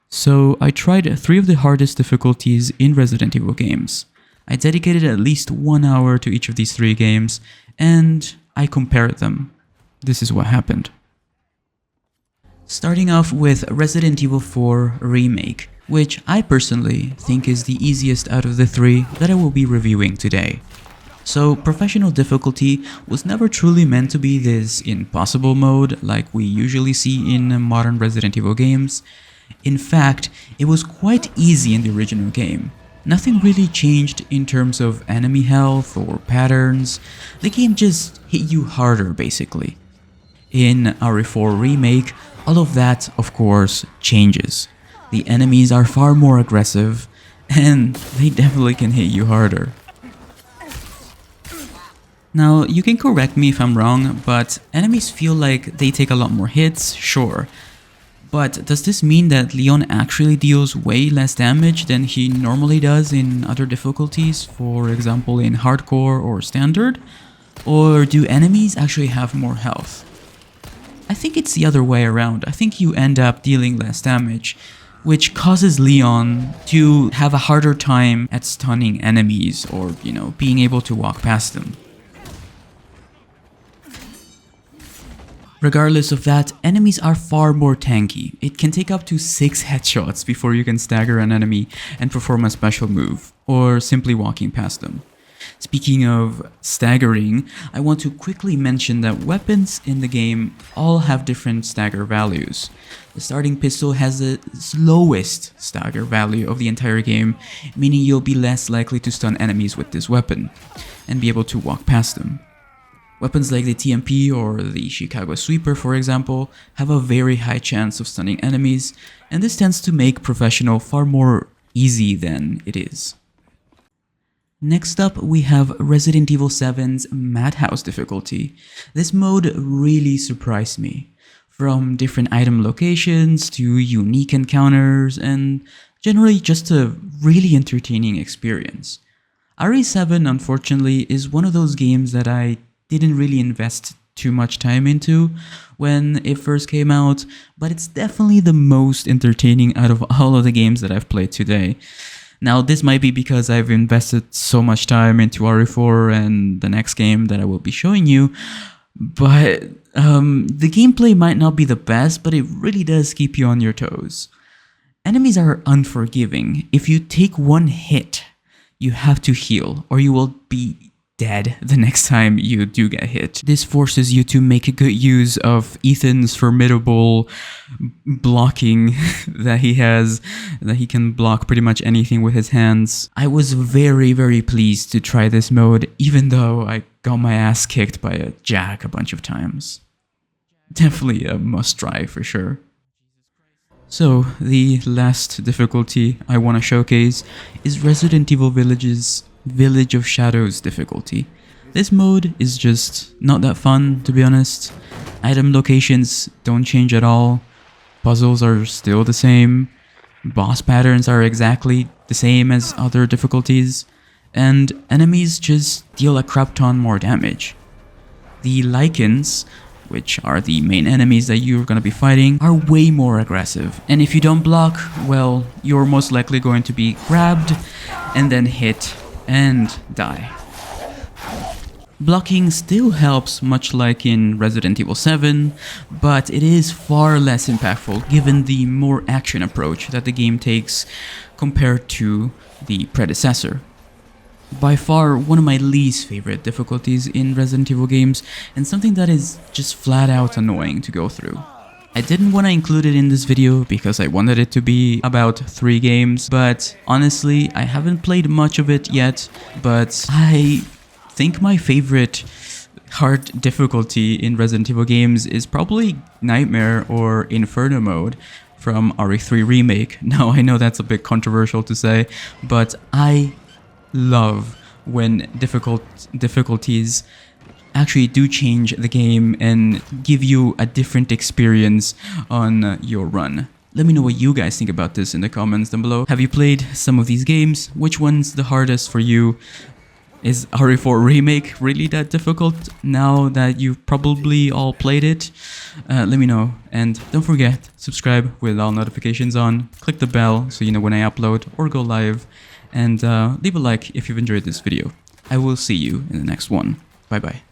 So I tried 3 of the hardest difficulties in Resident Evil games. I dedicated at least 1 hour to each of these 3 games, and I compared them. This is what happened. Starting off with Resident Evil 4 Remake, which I personally think is the easiest out of the 3 that I will be reviewing today. So professional difficulty was never truly meant to be this impossible mode like we usually see in modern Resident Evil games. In fact, it was quite easy in the original game. Nothing really changed in terms of enemy health or patterns. The game just hit you harder basically. In RE4 Remake, all of that, of course, changes. The enemies are far more aggressive, and they definitely can hit you harder. Now, you can correct me if I'm wrong, but enemies feel like they take a lot more hits, sure. But does this mean that Leon actually deals way less damage than he normally does in other difficulties, for example in hardcore or standard? Or do enemies actually have more health? I think it's the other way around. I think you end up dealing less damage, which causes Leon to have a harder time at stunning enemies or, being able to walk past them. Regardless of that, enemies are far more tanky. It can take up to 6 headshots before you can stagger an enemy and perform a special move, or simply walking past them. Speaking of staggering, I want to quickly mention that weapons in the game all have different stagger values. The starting pistol has the slowest stagger value of the entire game, meaning you'll be less likely to stun enemies with this weapon, and be able to walk past them. Weapons like the TMP or the Chicago Sweeper, for example, have a very high chance of stunning enemies, and this tends to make professional far more easy than it is. Next up, we have Resident Evil 7's Madhouse difficulty. This mode really surprised me. From different item locations to unique encounters and generally just a really entertaining experience. RE7, unfortunately, is one of those games that I didn't really invest too much time into when it first came out, but it's definitely the most entertaining out of all of the games that I've played today. Now, this might be because I've invested so much time into RE4 and the next game that I will be showing you, but the gameplay might not be the best, but it really does keep you on your toes. Enemies are unforgiving. If you take one hit, you have to heal, or you will be dead the next time you do get hit. This forces you to make a good use of Ethan's formidable blocking that he has, that he can block pretty much anything with his hands. I was very, very pleased to try this mode, even though I got my ass kicked by a Jack a bunch of times. Definitely a must try for sure. So, the last difficulty I want to showcase is Resident Evil Village's Village of Shadows difficulty. This mode is just not that fun, to be honest. Item locations don't change at all. Puzzles are still the same. Boss patterns are exactly the same as other difficulties. And enemies just deal a crap ton more damage. The Lycans, which are the main enemies that you're gonna be fighting, are way more aggressive. And if you don't block, well, you're most likely going to be grabbed and then hit and die. Blocking still helps, much like in Resident Evil 7, but it is far less impactful given the more action approach that the game takes compared to the predecessor. By far one of my least favorite difficulties in Resident Evil games, and something that is just flat out annoying to go through. I didn't want to include it in this video because I wanted it to be about 3 games, but honestly, I haven't played much of it yet, but I think my favorite hard difficulty in Resident Evil games is probably Nightmare or Inferno mode from RE3 Remake. Now, I know that's a bit controversial to say, but I love when difficulties actually do change the game and give you a different experience on your run. Let me know what you guys think about this in the comments down below. Have you played some of these games? Which one's the hardest for you? Is RE4 Remake really that difficult now that you've probably all played it? Let me know. And don't forget, subscribe with all notifications on, click the bell so you know when I upload or go live, and leave a like if you've enjoyed this video. I will see you in the next one. Bye bye.